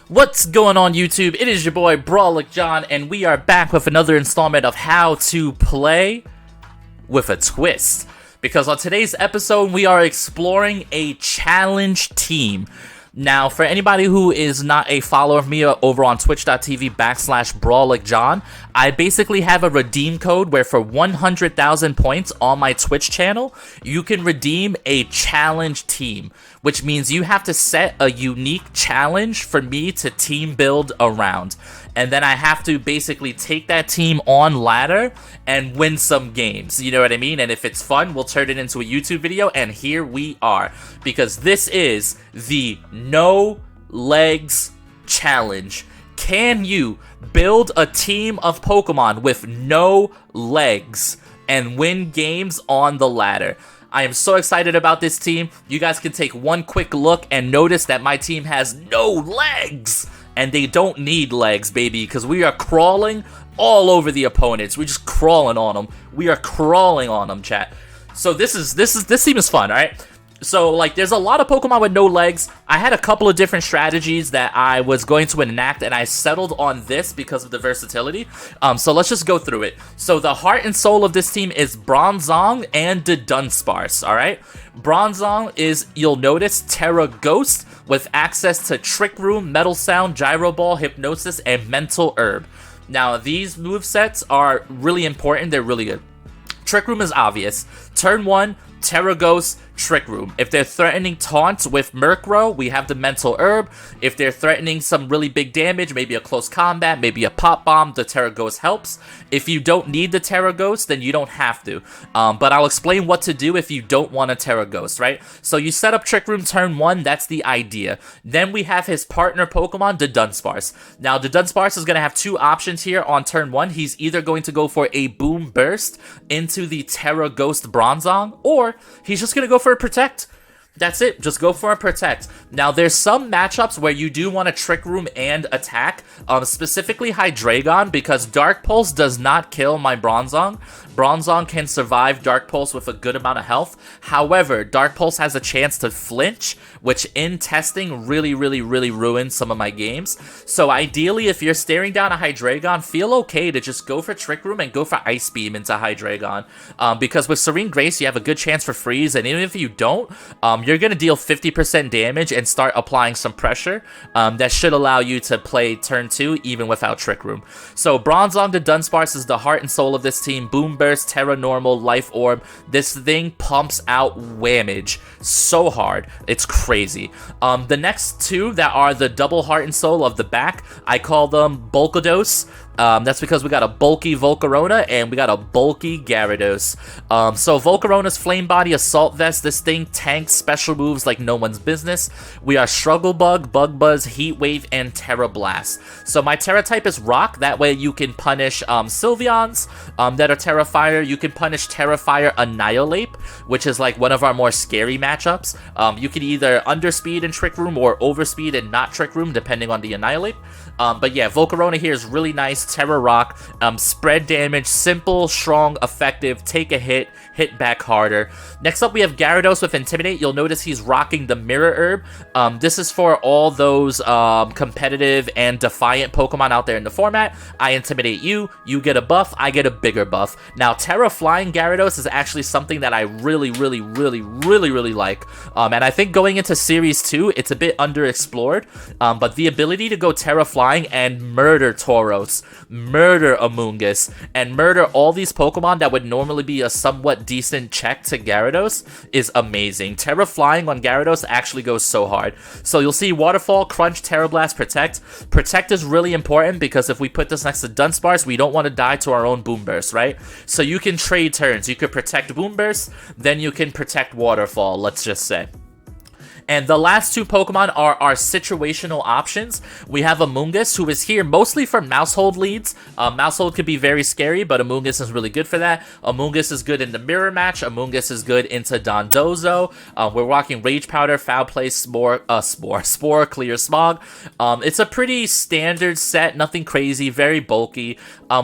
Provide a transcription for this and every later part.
What's going on YouTube? It is your boy Brawlic John, and we are back with another installment of How to Play with a Twist. Because on today's episode, we are exploring a challenge team. Now, for anybody who is not a follower of me over on twitch.tv/BrawlicJohn, I basically have a redeem code where for 100,000 points on my Twitch channel, you can redeem a challenge team, which means you have to set a unique challenge for me to team build around. And then I have to basically take that team on ladder and win some games. You know what I mean? And if it's fun, we'll turn it into a YouTube video. And here we are. Because this is the No Legs Challenge. Can you build a team of Pokemon with no legs and win games on the ladder? I am so excited about this team. You guys can take one quick look and notice that my team has no legs. And they don't need legs, baby, because we are crawling all over the opponents. We're just crawling on them. We are crawling on them, chat. So this team is fun, all right? So, like, there's a lot of Pokemon with no legs. I had a couple of different strategies that I was going to enact, and I settled on this because of the versatility. So let's just go through it. So the heart and soul of this team is Bronzong and the Dunsparce, all right? Bronzong is, you'll notice, Terra Ghost with access to Trick Room, Metal Sound, Gyro Ball, Hypnosis, and Mental Herb. Now, these movesets are really important. They're really good. Trick Room is obvious. Turn 1, Terra Ghost, Trick Room. If they're threatening taunts with Murkrow, we have the Mental Herb. If they're threatening some really big damage, maybe a close combat, maybe a pop bomb, the Terra Ghost helps. If you don't need the Terra Ghost, then you don't have to. But I'll explain what to do if you don't want a Terra Ghost, right? So you set up Trick Room turn 1, that's the idea. Then we have his partner Pokemon, the Dunsparce. Now, the Dunsparce is going to have two options here on turn 1. He's either going to go for a Boom Burst into the Terra Ghost Bronzong, or he's just going to go for a Protect. That's it. Just go for a Protect. Now, there's some matchups where you do want to Trick Room and attack, specifically Hydreigon, because Dark Pulse does not kill my Bronzong. Bronzong can survive Dark Pulse with a good amount of health. However, Dark Pulse has a chance to flinch, which in testing really ruins some of my games. So ideally, if you're staring down a Hydreigon, feel okay to just go for Trick Room and go for Ice Beam into Hydreigon. Because with Serene Grace, you have a good chance for freeze, and even if you don't, you're going to deal 50% damage and start applying some pressure. That should allow you to play turn 2 even without Trick Room. So Bronzong to Dunsparce is the heart and soul of this team. Boom Burst, Terra Normal, Life Orb. This thing pumps out whammage so hard. It's crazy. The next two that are the double heart and soul of the back, I call them Bulkados. That's because we got a bulky Volcarona and we got a bulky Gyarados. So Volcarona's Flame Body Assault Vest, this thing tanks special moves like no one's business. We are Struggle Bug, Bug Buzz, Heat Wave, and Terra Blast. So my Terra type is Rock. That way you can punish Sylveons that are Terra Fire. You can punish Terra Fire Annihilate, which is like one of our more scary matchups. You can either underspeed and Trick Room or overspeed and not Trick Room, depending on the Annihilate. But yeah, Volcarona here is really nice. Terra Rock, spread damage, simple, strong, effective, take a hit back harder. Next up, we have Gyarados with Intimidate. You'll notice he's rocking the Mirror Herb. This is for all those competitive and defiant Pokemon out there in the format. I intimidate you, you get a buff, I get a bigger buff. Now, Terra Flying Gyarados is actually something that I really like. And I think going into Series 2, it's a bit underexplored. But the ability to go Terra Flying and murder Tauros, murder Amoonguss, and murder all these Pokemon that would normally be a somewhat decent check to Gyarados is amazing. Terra Flying on Gyarados actually goes so hard. So you'll see Waterfall, Crunch, Terra Blast, Protect. Protect is really important because if we put this next to Dunsparce, we don't want to die to our own Boom Burst, right? So you can trade turns. You could protect Boom Burst, then you can protect Waterfall, let's just say. And the last two Pokemon are our situational options. We have Amoonguss, who is here mostly for Mousehold leads. Mousehold could be very scary, but Amoonguss is really good for that. Amoonguss is good in the Mirror match. Amoonguss is good into Dondozo. We're rocking Rage Powder, Foul Play, Spore, Clear Smog. It's a pretty standard set, nothing crazy, very bulky.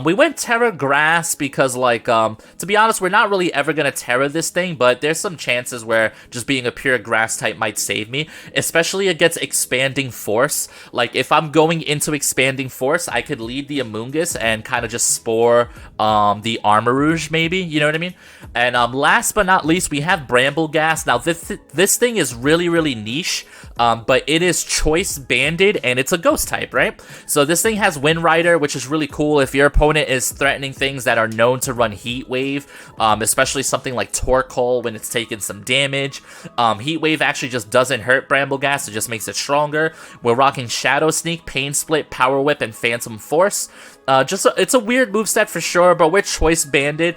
We went Terra Grass because, like, to be honest, we're not really ever going to Terra this thing, but there's some chances where just being a pure Grass type might save save me, especially against Expanding Force. Like, if I'm going into Expanding Force, I could lead the Amoonguss and kind of just spore the Armarouge, maybe, you know what I mean? And last but not least, we have Brambleghast. Now, this thing is really, really niche, but it is Choice Banded, and it's a Ghost type, right? So this thing has Wind Rider, which is really cool if your opponent is threatening things that are known to run Heat Wave, especially something like Torkoal when it's taking some damage. Heat Wave actually just doesn't hurt Brambleghast, it just makes it stronger. We're rocking Shadow Sneak, Pain Split, Power Whip, and Phantom Force. It's a weird moveset for sure, but with Choice Banded,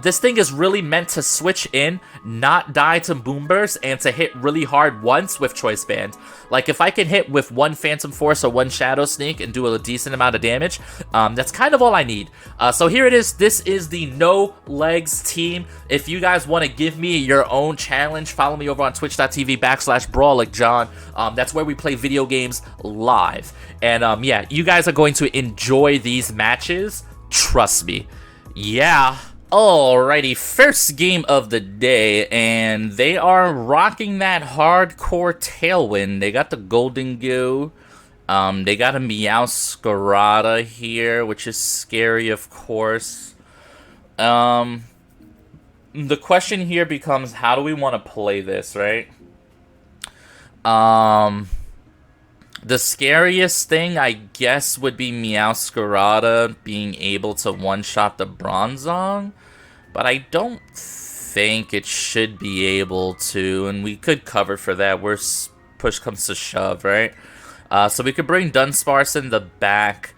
this thing is really meant to switch in, not die to Boomburst, and to hit really hard once with Choice Band. Like, if I can hit with one Phantom Force or one Shadow Sneak and do a decent amount of damage, that's kind of all I need. So here it is. This is the No Legs team. If you guys want to give me your own challenge, follow me over on twitch.tv/BrawlLikeJohn. That's where we play video games live. And yeah, you guys are going to enjoy these matches. Trust me. Yeah. Alrighty, first game of the day, and they are rocking that hardcore Tailwind. They got the Golden Goo. They got a Meowscarada here, which is scary, of course. The question here becomes, how do we want to play this, right? The scariest thing, I guess, would be Meowscarada being able to one-shot the Bronzong, but I don't think it should be able to, and we could cover for that. Worst push comes to shove, right? So we could bring Dunsparce in the back.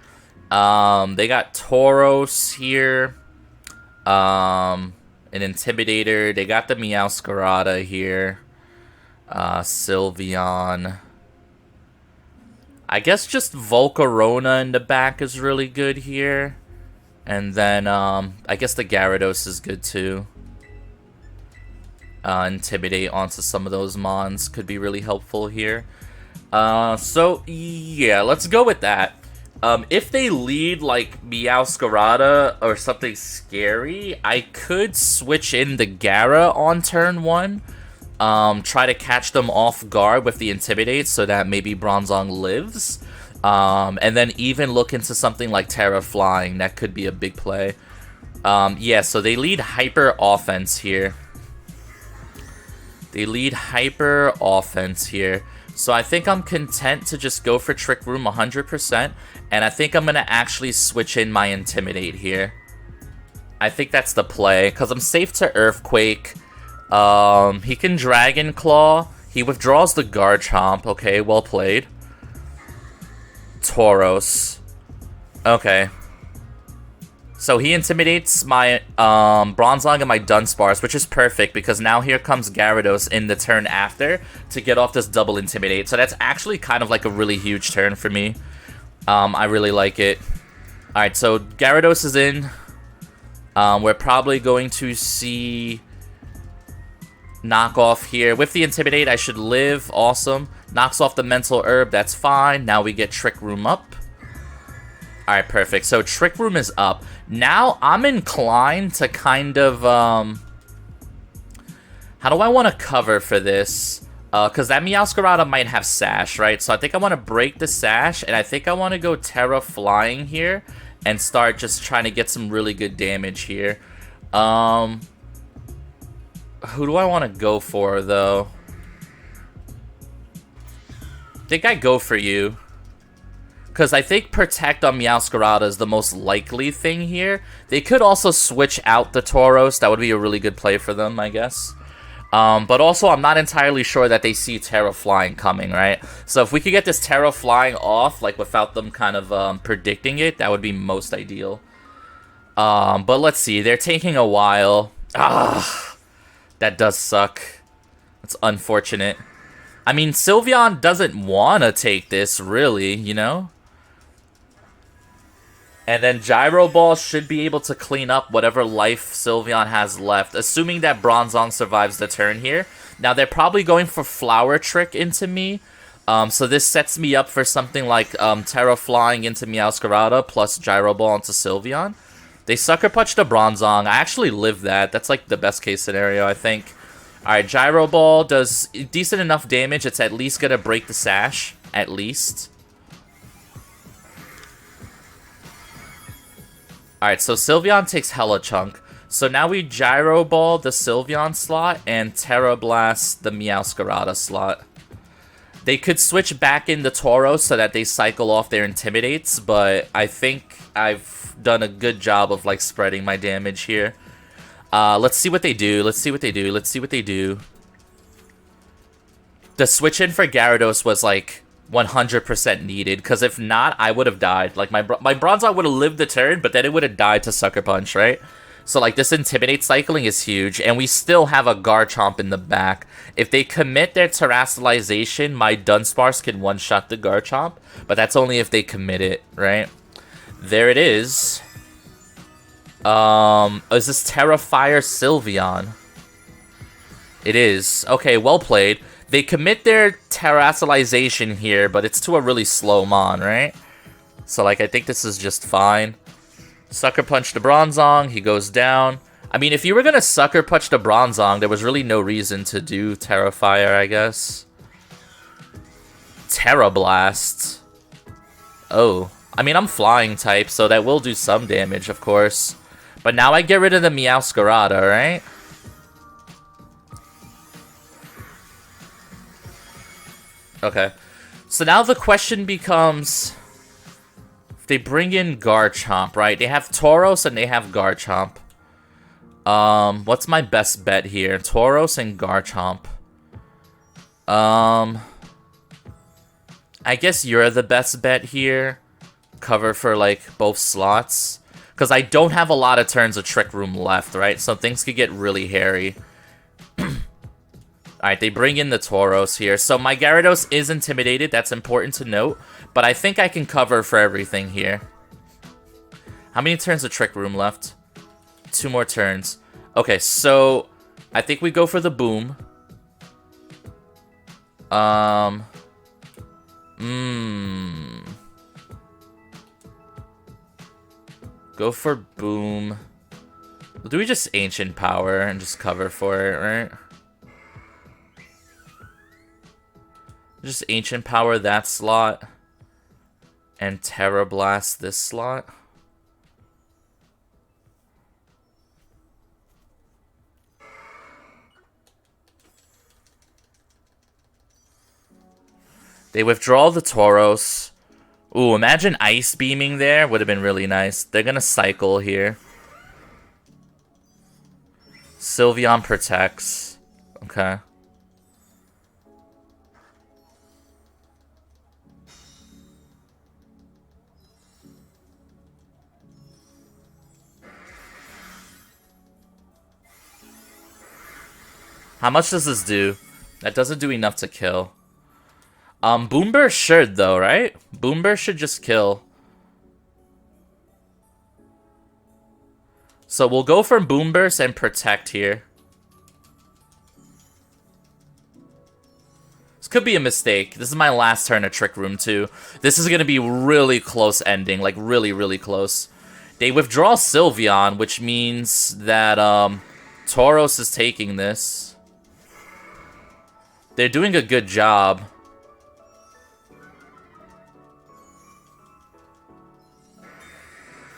They got Tauros here, an Intimidator. They got the Meowscarada here, Sylveon. I guess just Volcarona in the back is really good here. And then, I guess the Gyarados is good too. Intimidate onto some of those Mons could be really helpful here. So, yeah, let's go with that. If they lead, like, Meowscarada or something scary, I could switch in the Gyara on turn 1. Try to catch them off guard with the Intimidate so that maybe Bronzong lives. And then even look into something like Terra Flying. That could be a big play. Yeah, so they lead Hyper Offense here. So I think I'm content to just go for Trick Room 100%. And I think I'm going to actually switch in my Intimidate here. I think that's the play, because I'm safe to Earthquake. He can Dragon Claw. He withdraws the Garchomp. Okay, well played. Tauros. Okay. So he intimidates my Bronzong and my Dunsparce, which is perfect because now here comes Gyarados in the turn after to get off this double Intimidate. So that's actually kind of like a really huge turn for me. I really like it. Alright, so Gyarados is in. We're probably going to see Knockoff here. With the Intimidate, I should live. Awesome. Knocks off the Mental Herb. That's fine. Now we get Trick Room up. Alright, perfect. So Trick Room is up. Now I'm inclined to kind of, how do I want to cover for this? Because that Meowscarada might have Sash, right? So I think I want to break the Sash, and I think I want to go Terra Flying here and start just trying to get some really good damage here. Who do I want to go for, though? I think I go for you. Because I think Protect on Meowscarada is the most likely thing here. They could also switch out the Tauros. That would be a really good play for them, I guess. But also, I'm not entirely sure that they see Terra Flying coming, right? So if we could get this Terra Flying off, like without them kind of predicting it, that would be most ideal. But let's see. They're taking a while. That does suck. It's unfortunate. I mean, Sylveon doesn't want to take this, really, you know? And then Gyro Ball should be able to clean up whatever life Sylveon has left, assuming that Bronzong survives the turn here. Now, they're probably going for Flower Trick into me. So this sets me up for something like Terra Flying into Meowscarada plus Gyro Ball into Sylveon. They Sucker Punch the Bronzong. I actually live that. That's like the best case scenario, I think. Alright, Gyro Ball does decent enough damage. It's at least gonna break the sash. At least. Alright, so Sylveon takes hella chunk. So now we Gyro Ball the Sylveon slot and Terra Blast the Meowscarada slot. They could switch back into Tauros so that they cycle off their Intimidates, but I think I've done a good job of, like, spreading my damage here. Let's see what they do. Let's see what they do. Let's see what they do. The switch in for Gyarados was, like, 100% needed, because if not, I would have died. Like, my Bronzong would have lived the turn, but then it would have died to Sucker Punch, right? So, like, this Intimidate cycling is huge, and we still have a Garchomp in the back. If they commit their Terastallization, my Dunsparce can one-shot the Garchomp, but that's only if they commit it, right? There it is. Is this Terrafire Sylveon? It is. Okay, well played. They commit their Terastallization here, but it's to a really slow Mon, right? So, like, I think this is just fine. Sucker Punch the Bronzong, he goes down. I mean, if you were gonna Sucker Punch the Bronzong, there was really no reason to do Terrafire, I guess. Terra Blast. Oh. I mean, I'm Flying type, so that will do some damage, of course. But now I get rid of the Meowscarada, right? Okay. So now the question becomes... they bring in Garchomp, right? They have Tauros and they have Garchomp. What's my best bet here? Tauros and Garchomp. I guess you're the best bet here. Cover for, like, both slots. Because I don't have a lot of turns of Trick Room left, right? So things could get really hairy. Alright, they bring in the Tauros here. So my Gyarados is intimidated. That's important to note. But I think I can cover for everything here. How many turns of Trick Room left? 2 more turns. Okay, so I think we go for the Boom. Go for Boom. Do we just Ancient Power and just cover for it, right? Just Ancient Power that slot. And Terra Blast this slot. They withdraw the Tauros. Ooh, imagine Ice Beaming there. Would have been really nice. They're gonna cycle here. Sylveon protects. Okay. How much does this do? That doesn't do enough to kill. Boomburst should, though, right? Boomburst should just kill. So we'll go for Boomburst and Protect here. This could be a mistake. This is my last turn of Trick Room, too. This is going to be really close ending. Like, really, really close. They withdraw Sylveon, which means that Tauros is taking this. They're doing a good job.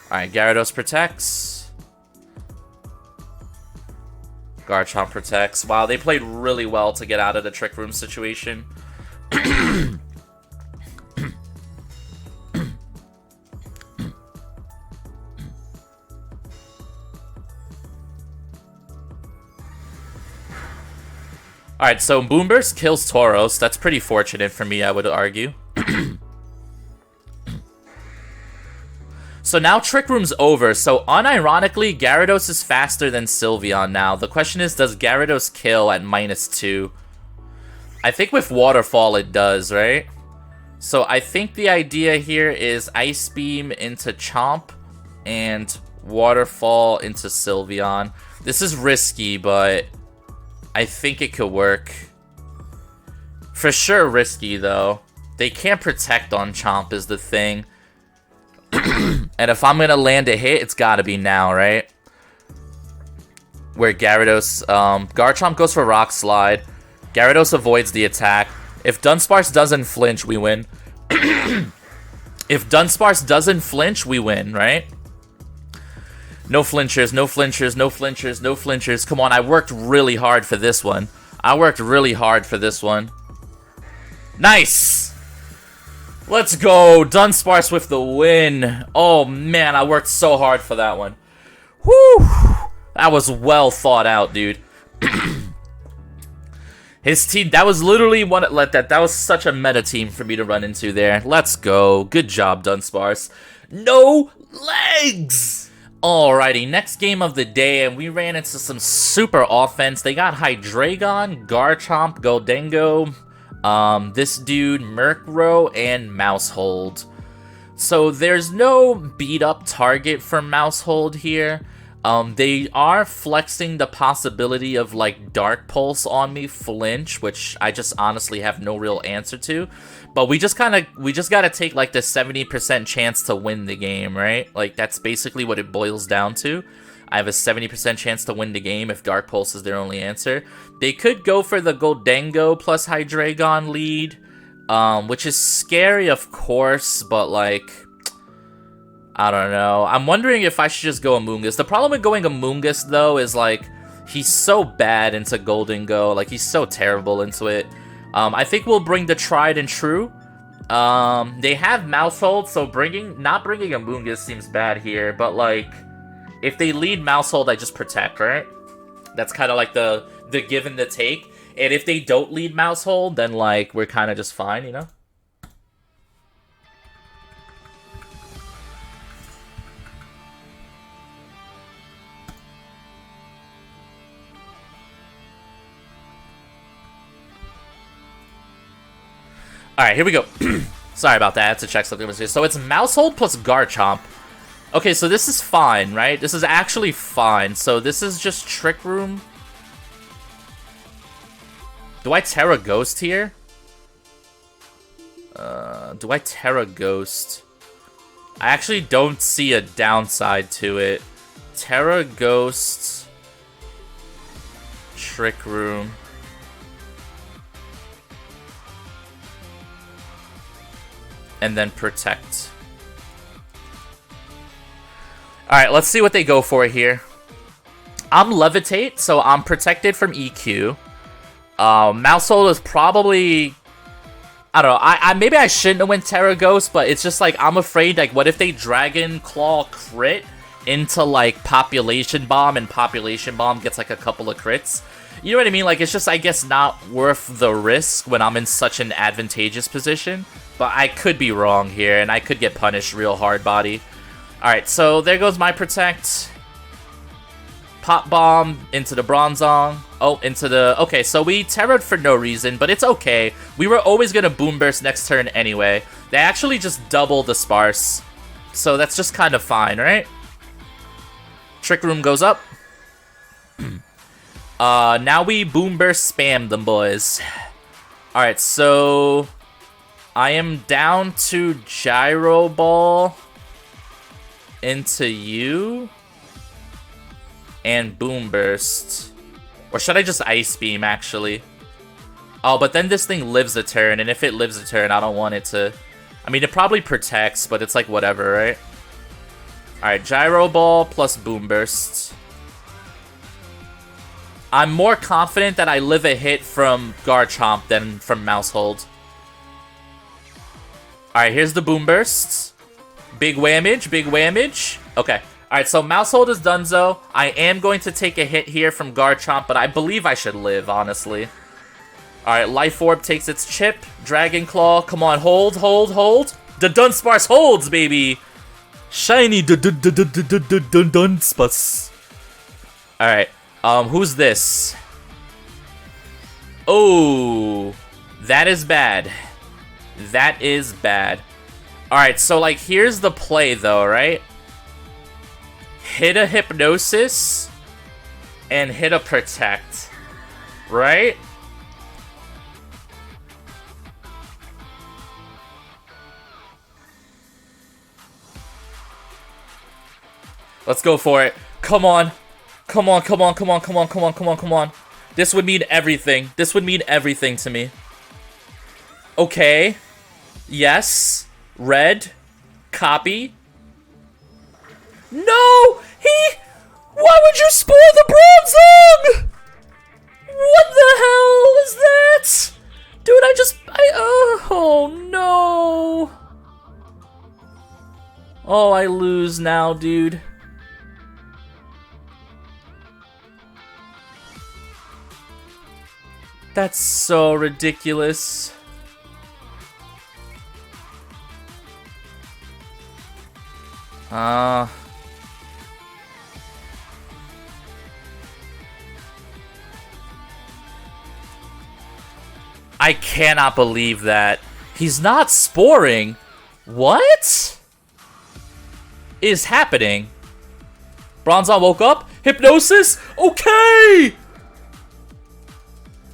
Alright, Gyarados protects. Garchomp protects. Wow, they played really well to get out of the Trick Room situation. Alright, so Boomburst kills Tauros. That's pretty fortunate for me, I would argue. So now Trick Room's over. So unironically, Gyarados is faster than Sylveon now. The question is, does Gyarados kill at -2? I think with Waterfall it does, right? So I think the idea here is Ice Beam into Chomp and Waterfall into Sylveon. This is risky, but I think it could work. For sure risky, though. They can't protect on Chomp is the thing. And if I'm gonna land a hit, it's gotta be now, right? where Gyarados, Garchomp goes for Rock Slide. Gyarados avoids the attack. If Dunsparce doesn't flinch, we win. If Dunsparce doesn't flinch, we win, right? No flinchers, no flinchers, no flinchers, no flinchers. Come on, I worked really hard for this one. Nice! Let's go! Dunsparce with the win. Oh, man, I worked so hard for that one. Whew! That was well thought out, dude. His team, that was literally one that was such a meta team for me to run into there. Let's go. Good job, Dunsparce. No legs! Alrighty, next game of the day, and we ran into some super offense. They got Hydreigon, Garchomp, Goldengo, this dude, Murkrow, and Mousehold. So there's no beat-up target for Mousehold here. They are flexing the possibility of, like, Dark Pulse on me, flinch, which I just honestly have no real answer to. But we just gotta take, like, the 70% chance to win the game, right? Like, that's basically what it boils down to. I have a 70% chance to win the game if Dark Pulse is their only answer. They could go for the Goldengo plus Hydreigon lead, which is scary, of course, but, like, I don't know. I'm wondering if I should just go Amoonguss. The problem with going Amoonguss, though, is, like, he's so bad into Goldengo. Like, he's so terrible into it. I think we'll bring the Tried and True. They have Mousehold, so not bringing Amoonguss seems bad here. But, like, if they lead Mousehold, I just protect, right? That's kind of like the give and the take. And if they don't lead Mousehold, then, like, we're kind of just fine, you know? Alright, here we go. Sorry about that, I had to check something. So it's Mousehold plus Garchomp. Okay, so this is fine, right? This is actually fine. So this is just Trick Room. Do I Terra Ghost here? Do I Terra Ghost? I actually don't see a downside to it. Terra Ghost. Trick Room. And then protect. Alright, let's see what they go for here. I'm Levitate, so I'm protected from EQ. Mousehold is probably... I don't know, maybe I shouldn't have went Terra Ghost, but it's just like, I'm afraid, like, what if they Dragon Claw crit into, like, Population Bomb, and Population Bomb gets, like, a couple of crits? You know what I mean? Like, it's just, I guess, not worth the risk when I'm in such an advantageous position. But I could be wrong here, and I could get punished real hard, body. Alright, so there goes my Protect. Pop Bomb into the Bronzong. Oh, into the... Okay, so we Terra'd for no reason, but it's okay. We were always going to Boom Burst next turn anyway. They actually just double the Sparse. So that's just kind of fine, right? Trick Room goes up. Now we Boom Burst spam them, boys. Alright, so... I am down to Gyro Ball into you and Boom Burst. Or should I just Ice Beam, actually? Oh, but then this thing lives a turn, and if it lives a turn, I don't want it to... I mean, it probably protects, but it's like whatever, right? Alright, Gyro Ball plus Boom Burst. I'm more confident that I live a hit from Garchomp than from Mousehold. Alright, here's the Boom Burst. Big whammage, big whammage. Okay. Alright, so Mousehold is donezo. I am going to take a hit here from Garchomp, but I believe I should live, honestly. Alright, Life Orb takes its chip. Dragon Claw, come on, hold, hold, hold. The Dunsparce holds, baby. Shiny Dunsparce. Alright, who's this? Oh, that is bad. That is bad. Alright, so, like, here's the play, though, right? Hit a Hypnosis and hit a Protect. Right? Let's go for it. Come on. Come on, come on, come on, come on, come on, come on, come on. This would mean everything. This would mean everything to me. Okay. Yes. Red. Copy. No! Why would you spoil the Bronzong? What the hell is that? Dude, oh no. Oh, I lose now, dude. That's so ridiculous. I cannot believe that. He's not sporing. What is happening? Bronzong woke up? Hypnosis? Okay!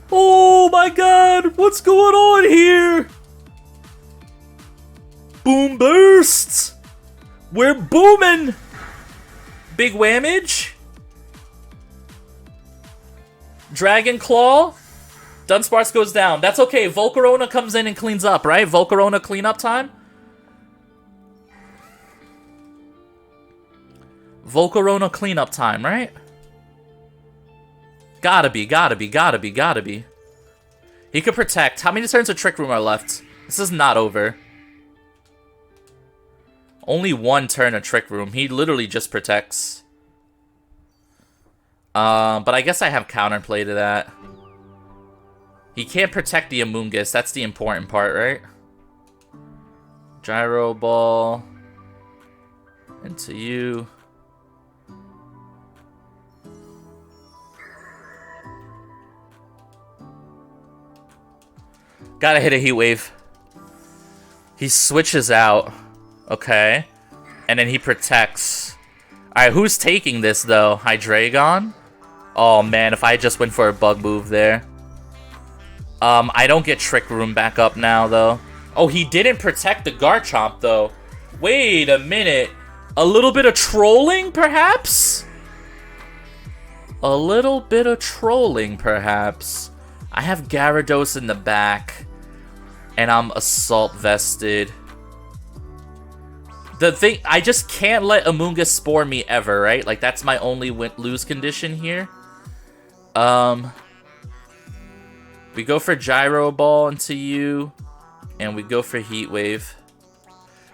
Oh my god, what's going on here? Boom bursts! We're booming! Big whammage? Dragon Claw? Dunsparce goes down. That's okay. Volcarona comes in and cleans up, right? Volcarona cleanup time? Volcarona cleanup time, right? Gotta be, gotta be, gotta be, gotta be. He could protect. How many turns of Trick Room are left? This is not over. Only one turn of Trick Room. He literally just protects. But I guess I have counterplay to that. He can't protect the Amoonguss. That's the important part, right? Gyro Ball. Into you. Gotta hit a Heat Wave. He switches out. Okay. And then he protects. Alright, who's taking this, though? Hydreigon? Oh, man, if I just went for a bug move there. I don't get Trick Room back up now, though. Oh, he didn't protect the Garchomp, though. Wait a minute. A little bit of trolling, perhaps? A little bit of trolling, perhaps. I have Gyarados in the back. And I'm Assault Vested. The thing, I just can't let Amoonguss spore me ever, right? Like, that's my only lose condition here. We go for Gyro Ball into you. And we go for Heat Wave.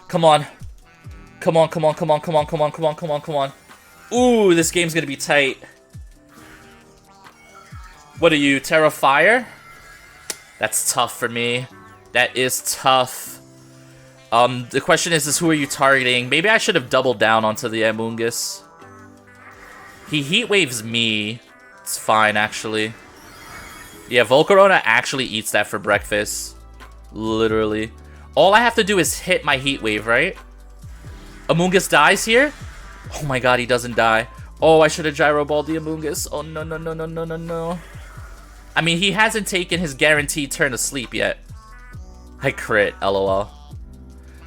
Come on. Come on, come on, come on, come on, come on, come on, come on, come on. Ooh, this game's gonna be tight. What are you, Terra Fire? That's tough for me. That is tough. The question is who are you targeting? Maybe I should have doubled down onto the Amoonguss. He Heat Waves me. It's fine, actually. Yeah, Volcarona actually eats that for breakfast. Literally. All I have to do is hit my Heat Wave, right? Amoonguss dies here? Oh my god, he doesn't die. Oh, I should have Gyro Balled the Amoonguss. Oh, no, no, no, no, no, no, no. I mean, he hasn't taken his guaranteed turn of sleep yet. I crit, lol.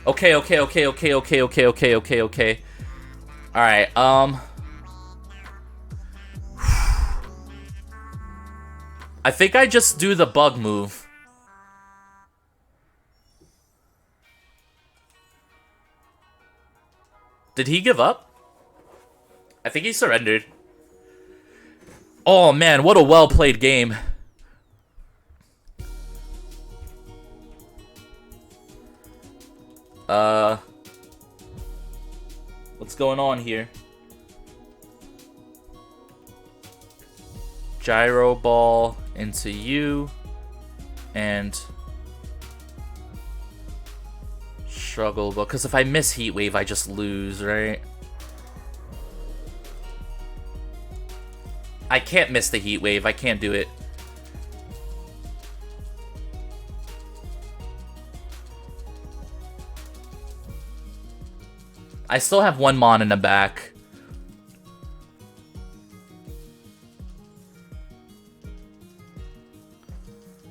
Okay, okay, okay, okay, okay, okay, okay, okay, okay. Alright, I think I just do the bug move. Did he give up? I think he surrendered. Oh man, what a well-played game. What's going on here? Gyro Ball into you. And Struggle Ball. Because if I miss Heat Wave, I just lose, right? I can't miss the Heat Wave. I can't do it. I still have one Mon in the back.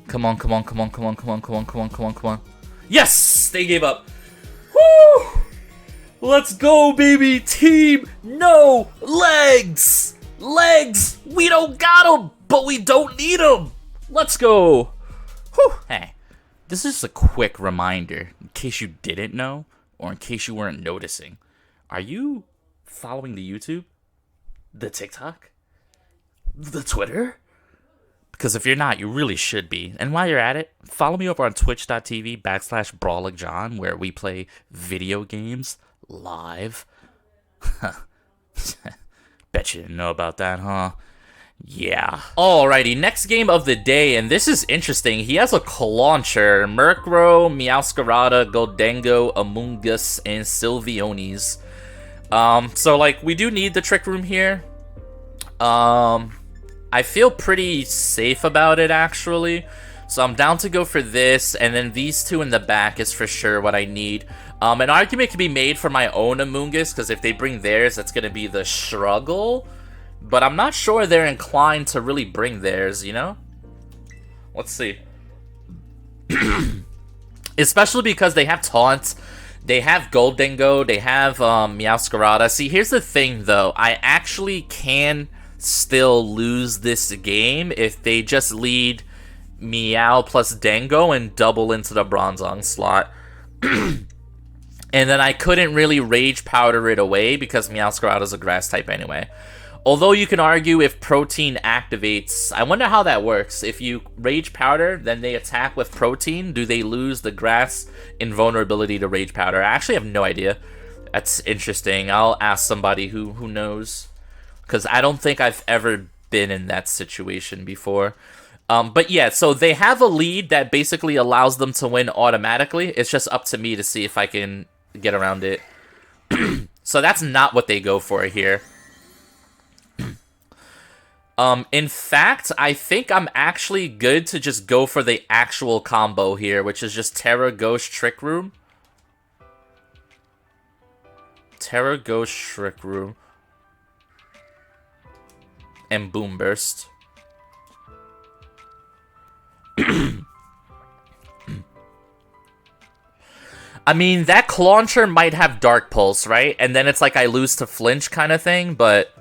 Come on, come on, come on, come on, come on, come on, come on, come on, come on. Yes! They gave up. Woo! Let's go, baby! Team No Legs! Legs! We don't got them, but we don't need them! Let's go! Whew. Hey, this is a quick reminder, in case you didn't know, or in case you weren't noticing. Are you following the YouTube? The TikTok? The Twitter? Because if you're not, you really should be. And while you're at it, follow me over on twitch.tv/BrawlingJohn, where we play video games live. Bet you didn't know about that, huh? Yeah. Alrighty, next game of the day, and this is interesting. He has a launcher. Murkrow, Meowscarada, Goldengo, Amoonguss, and Sylveon's. So, like, we do need the Trick Room here. I feel pretty safe about it, actually. So I'm down to go for this, and then these two in the back is for sure what I need. An argument can be made for my own Amoonguss, because if they bring theirs, that's going to be the struggle. But I'm not sure they're inclined to really bring theirs, you know? Let's see. Especially because they have Taunt, they have Goldengo, they have Meowscarada. See, here's the thing, though. I actually can still lose this game if they just lead Meow plus Dango and double into the Bronzong slot. And then I couldn't really Rage Powder it away because Meowscarada is a grass type anyway. Although you can argue if Protein activates, I wonder how that works. If you Rage Powder, then they attack with Protein, do they lose the grass invulnerability to Rage Powder? I actually have no idea. That's interesting. I'll ask somebody who knows. Because I don't think I've ever been in that situation before. But yeah, so they have a lead that basically allows them to win automatically. It's just up to me to see if I can get around it. So that's not what they go for here. In fact, I think I'm actually good to just go for the actual combo here, which is just Terra Ghost Trick Room. Terra Ghost Trick Room. And Boom Burst. I mean, that Clauncher might have Dark Pulse, right? And then it's like I lose to Flinch kind of thing, but...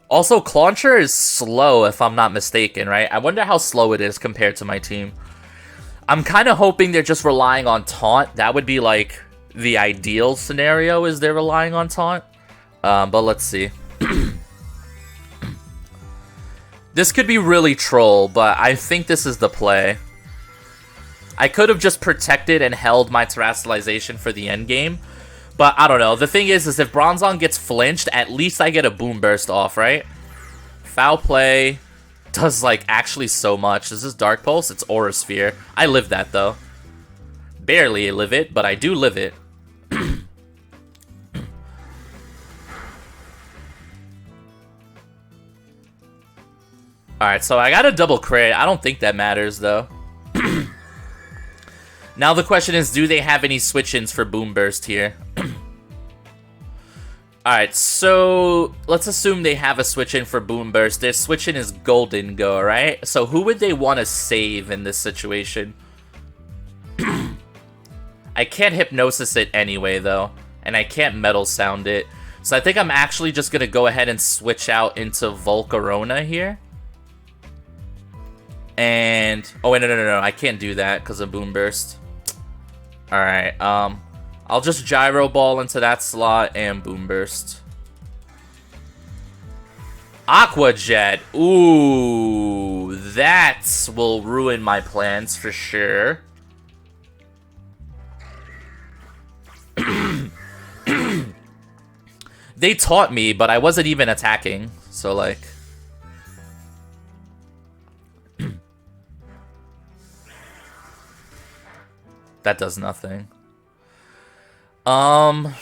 Also, Clauncher is slow, if I'm not mistaken, right? I wonder how slow it is compared to my team. I'm kind of hoping they're just relying on Taunt. That would be, like, the ideal scenario, is they're relying on Taunt. But let's see. This could be really troll, but I think this is the play. I could have just protected and held my Terastallization for the end game, but I don't know. The thing is if Bronzong gets flinched, at least I get a Boom Burst off, right? Foul Play does, like, actually so much. Is this Dark Pulse? It's Aura Sphere. I live that, though. Barely live it, but I do live it. Alright, so I got a double crit. I don't think that matters, though. Now the question is, do they have any switch-ins for Boom Burst here? Alright, so let's assume they have a switch-in for Boom Burst. Their switch-in is Goldengo, right? So who would they want to save in this situation? I can't Hypnosis it anyway, though. And I can't Metal Sound it. So I think I'm actually just going to go ahead and switch out into Volcarona here. And... oh, wait, no. I can't do that because of Boom Burst. Alright, I'll just Gyro Ball into that slot and Boom Burst. Aqua Jet. Ooh, that will ruin my plans for sure. They taught me, but I wasn't even attacking. So, like... that does nothing. Alright,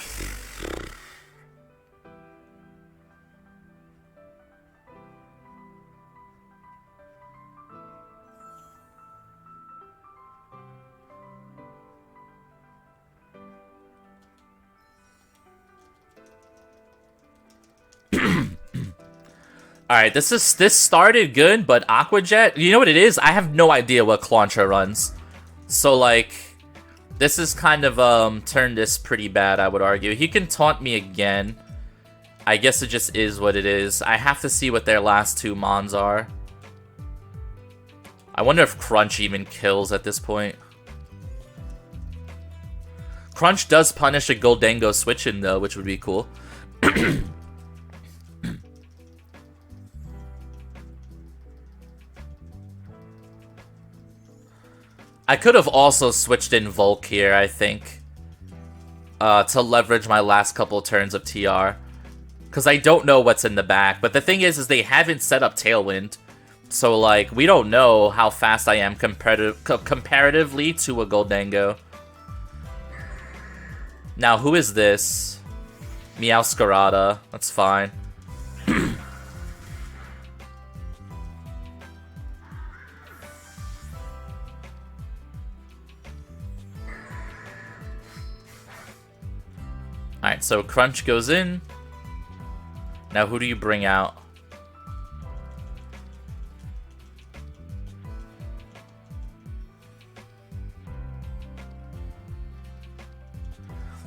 this started good, but Aqua Jet, you know what it is? I have no idea what Clauncher runs. So, like... this is kind of, turned this pretty bad, I would argue. He can taunt me again. I guess it just is what it is. I have to see what their last two Mons are. I wonder if Crunch even kills at this point. Crunch does punish a Goldengo switch-in, though, which would be cool. I could have also switched in Volk here, I think. To leverage my last couple turns of TR. Because I don't know what's in the back. But the thing is they haven't set up Tailwind. So, like, we don't know how fast I am comparatively to a Goldengo. Now, who is this? Meowscarada. That's fine. Alright, so Crunch goes in. Now, who do you bring out?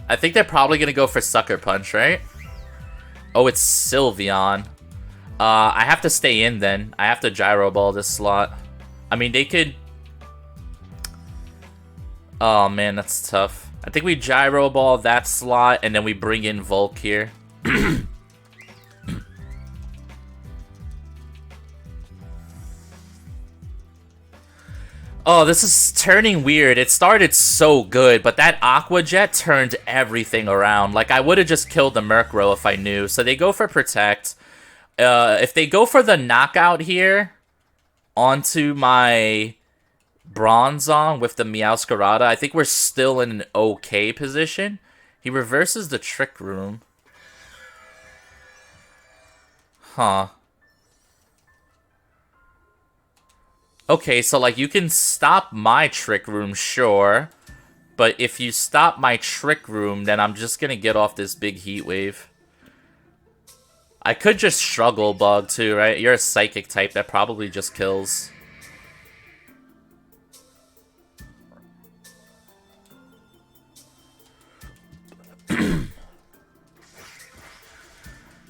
I think they're probably going to go for Sucker Punch, right? Oh, it's Sylveon. I have to stay in then. I have to Gyro Ball this slot. I mean, they could... Oh, man, that's tough. I think we Gyro Ball that slot, and then we bring in Volk here. Oh, this is turning weird. It started so good, but that Aqua Jet turned everything around. Like, I would have just killed the Murkrow if I knew. So they go for Protect. If they go for the Knockout here onto my Bronzong with the Meowscarada, I think we're still in an okay position. He reverses the Trick Room. Huh. Okay, so, like, you can stop my Trick Room, sure. But if you stop my Trick Room, then I'm just gonna get off this big Heat Wave. I could just Struggle Bug, too, right? You're a Psychic type that probably just kills.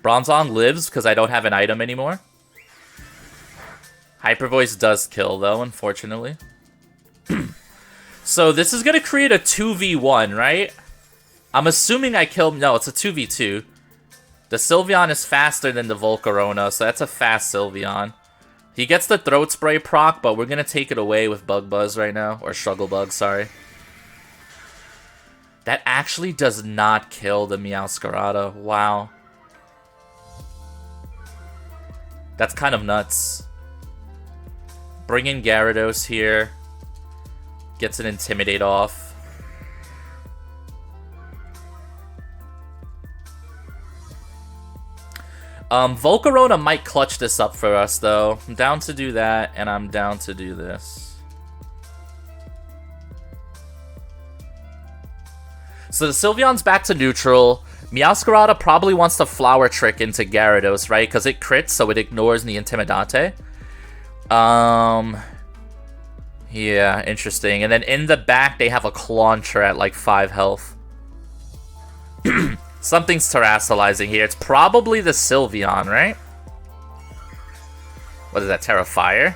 Bronzong lives because I don't have an item anymore. Hyper Voice does kill, though, unfortunately. So this is going to create a 2v1, right? I'm assuming I killed... No, it's a 2v2. The Sylveon is faster than the Volcarona, so that's a fast Sylveon. He gets the Throat Spray proc, but we're going to take it away with Bug Buzz right now. Or Struggle Bug, sorry. That actually does not kill the Meowscarada. Wow. That's kind of nuts. Bring in Gyarados here. Gets an Intimidate off. Volcarona might clutch this up for us, though. I'm down to do that, and I'm down to do this. So the Sylveon's back to neutral. Meowscarada probably wants to Flower Trick into Gyarados, right? Because it crits, so it ignores the Intimidate. Yeah, interesting. And then in the back, they have a Clauncher at like 5 health. Something's terastallizing here. It's probably the Sylveon, right? What is that, Terra Fire?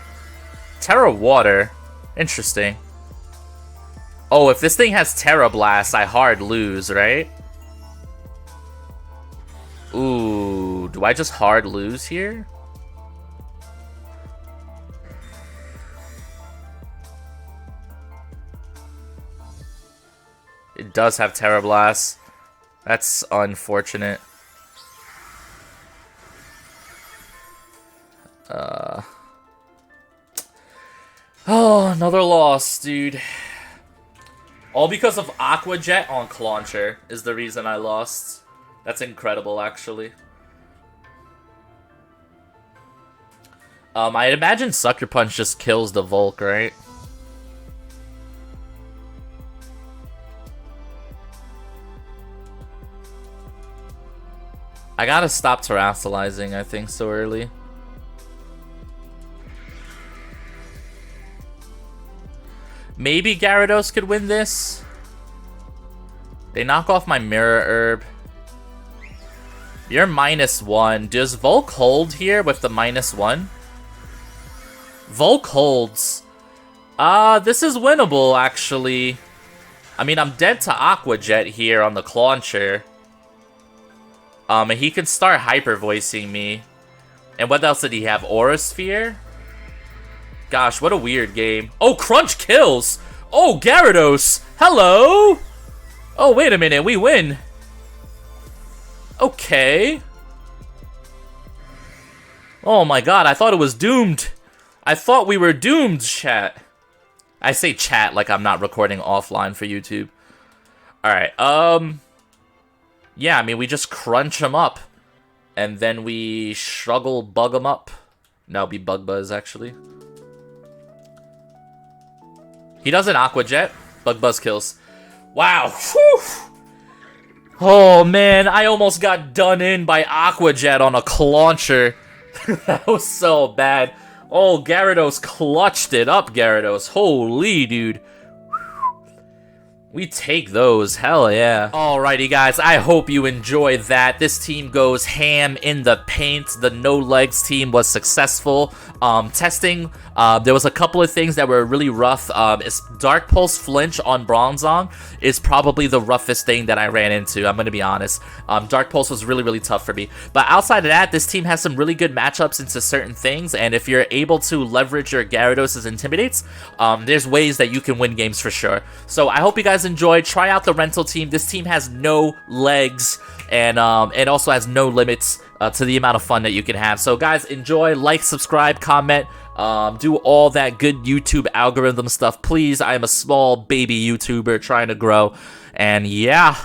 Terra Water. Interesting. Oh, if this thing has Terra Blast, I hard lose, right? Ooh, do I just hard lose here? It does have Terra Blast. That's unfortunate. Oh, another loss, dude. All because of Aqua Jet on Clauncher is the reason I lost. That's incredible, actually. I imagine Sucker Punch just kills the Volk, right? I gotta stop terastallizing, I think, so early. Maybe Gyarados could win this. They knock off my Mirror Herb. You're -1. Does Volk hold here with the -1? Volk holds. This is winnable, actually. I mean, I'm dead to Aqua Jet here on the Clauncher. And he can start hyper voicing me. And what else did he have? Aura Sphere? Gosh, what a weird game. Oh, Crunch kills! Oh, Gyarados! Hello! Oh, wait a minute, we win. Okay. Oh my god, I thought it was doomed. I thought we were doomed, chat. I say chat like I'm not recording offline for YouTube. Alright, yeah, I mean, we just crunch him up. And then we struggle bug him up. That'll be Bug Buzz, actually. He doesn't Aqua Jet. Bug Buzz kills. Wow. Whew. Oh, man, I almost got done in by Aqua Jet on a Clauncher. That was so bad. Oh, Gyarados clutched it up, Gyarados. Holy, dude. We take those, hell yeah. Alrighty guys, I hope you enjoyed that. This team goes ham in the paint. The no legs team was successful. Testing, there was a couple of things that were really rough. Dark Pulse flinch on Bronzong is probably the roughest thing that I ran into, I'm gonna be honest. Dark Pulse was really, really tough for me. But outside of that, this team has some really good matchups into certain things, and if you're able to leverage your Gyarados' Intimidates, there's ways that you can win games for sure. So I hope you guys enjoyed. Try out the rental team. This team has no legs, and it also has no limits to the amount of fun that you can have. So guys, enjoy, like, subscribe, comment, do all that good YouTube algorithm stuff. Please, I am a small baby YouTuber trying to grow, and yeah.